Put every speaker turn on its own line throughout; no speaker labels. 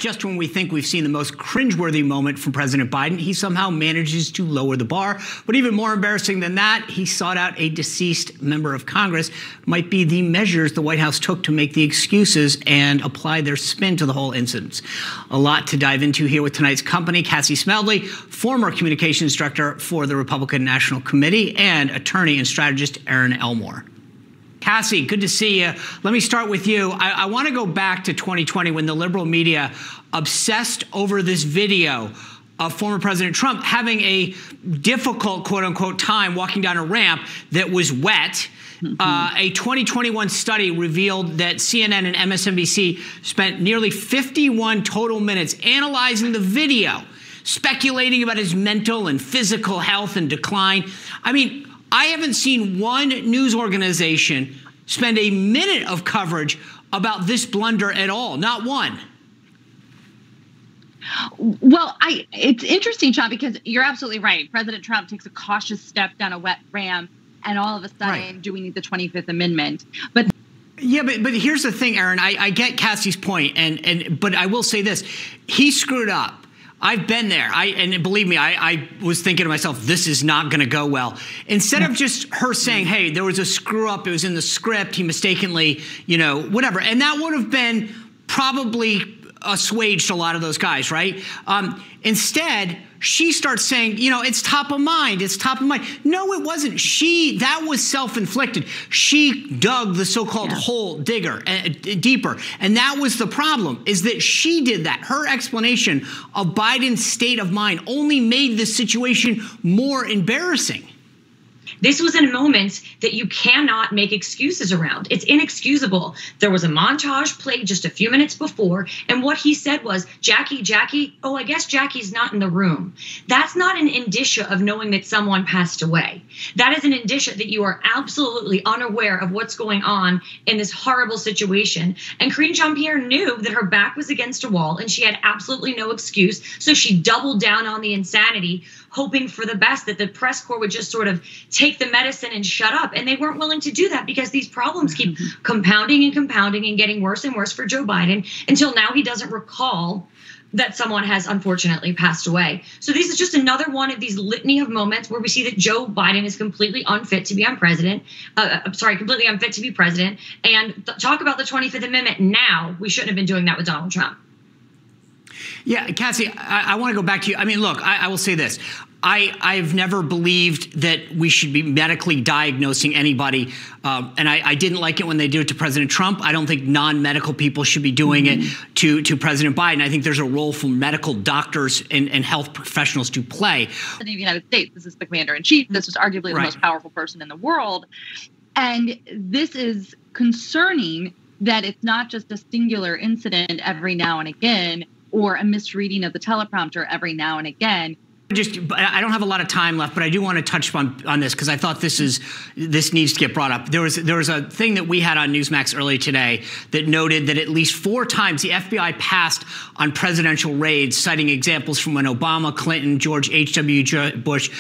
just when we think we've seen the most cringeworthy moment from President Biden, he somehow manages to lower the bar. But even more embarrassing than that, he sought out a deceased member of Congress. Might be the measures the White House took to make the excuses and apply their spin to the whole incident. A lot to dive into here with tonight's company. Cassie Smedley, former communications director for the Republican National Committee, and attorney and strategist Erin Elmore. Cassie, good to see you. Let me start with you. I want to go back to 2020 when the liberal media obsessed over this video of former President Trump having a difficult, quote unquote, time walking down a ramp that was wet. A 2021 study revealed that CNN and MSNBC spent nearly 51 total minutes analyzing the video, speculating about his mental and physical health and decline. I mean, I haven't seen one news organization spend a minute of coverage about this blunder at all. Not one.
Well, it's interesting, Sean, because you're absolutely right. President Trump takes a cautious step down a wet ramp, and all of a sudden, do we need the 25th Amendment? But
yeah, but here's the thing, Erin. I get Cassie's point, but I will say this: he screwed up. I've been there. And believe me, I was thinking to myself, this is not going to go well. Instead of just her saying, hey, there was a screw up, it was in the script, he mistakenly, whatever. And that would have been probably assuaged a lot of those guys, right? Instead, she starts saying, it's top of mind. It's top of mind. No, it wasn't. That was self-inflicted. She dug the so-called hole deeper. And that was the problem, is that she did that. Her explanation of Biden's state of mind only made the situation more embarrassing.
This was a moment that you cannot make excuses around. It's inexcusable. There was a montage played just a few minutes before, and what he said was, Jackie, oh, I guess Jackie's not in the room. That's not an indicia of knowing that someone passed away. That is an indicia that you are absolutely unaware of what's going on in this horrible situation. And Karine Jean-Pierre knew that her back was against a wall, and she had absolutely no excuse, so she doubled down on the insanity, hoping for the best, that the press corps would just sort of take the medicine and shut up. And they weren't willing to do that because these problems keep compounding and compounding and getting worse and worse for Joe Biden until now he doesn't recall that someone has unfortunately passed away. So this is just another one of these litany of moments where we see that Joe Biden is completely unfit to be completely unfit to be president. And talk about the 25th Amendment now. We shouldn't have been doing that with Donald Trump.
Yeah, Cassie, I want to go back to you. I mean, look, I will say this. I've never believed that we should be medically diagnosing anybody. And I didn't like it when they did it to President Trump. I don't think non-medical people should be doing it to President Biden. I think there's a role for medical doctors and health professionals to play.
In the United States, this is the commander-in-chief. This is arguably the most powerful person in the world. And this is concerning that it's not just a singular incident every now and again, or a misreading of the teleprompter every now and again.
I don't have a lot of time left, but I do want to touch on this because I thought this needs to get brought up. There was a thing that we had on Newsmax earlier today that noted that at least 4 times the FBI passed on presidential raids, citing examples from when Obama, Clinton, George H.W. Bush,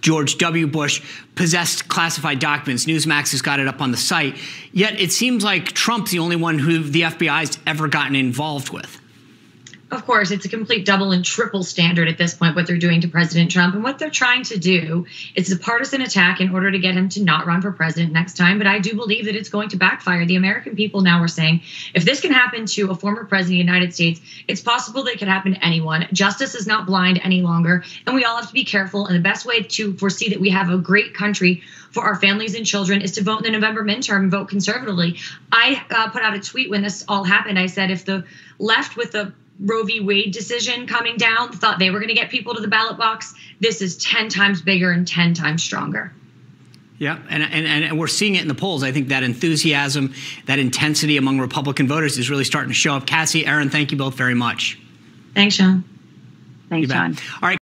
George W. Bush possessed classified documents. Newsmax has got it up on the site. Yet it seems like Trump's the only one who the FBI's ever gotten involved with.
Of course, it's a complete double and triple standard at this point, what they're doing to President Trump. And what they're trying to do is a partisan attack in order to get him to not run for president next time. But I do believe that it's going to backfire. The American people now are saying, if this can happen to a former president of the United States, it's possible that it could happen to anyone. Justice is not blind any longer. And we all have to be careful. And the best way to foresee that we have a great country for our families and children is to vote in the November midterm and vote conservatively. I put out a tweet when this all happened. I said, if the left with the Roe v. Wade decision coming down thought they were going to get people to the ballot box, this is 10 times bigger and 10 times stronger.
Yeah, and we're seeing it in the polls. I think that enthusiasm, that intensity among Republican voters is really starting to show up. Cassie, Erin, thank you both very much.
Thanks, Sean.
Thanks, Sean.
All right.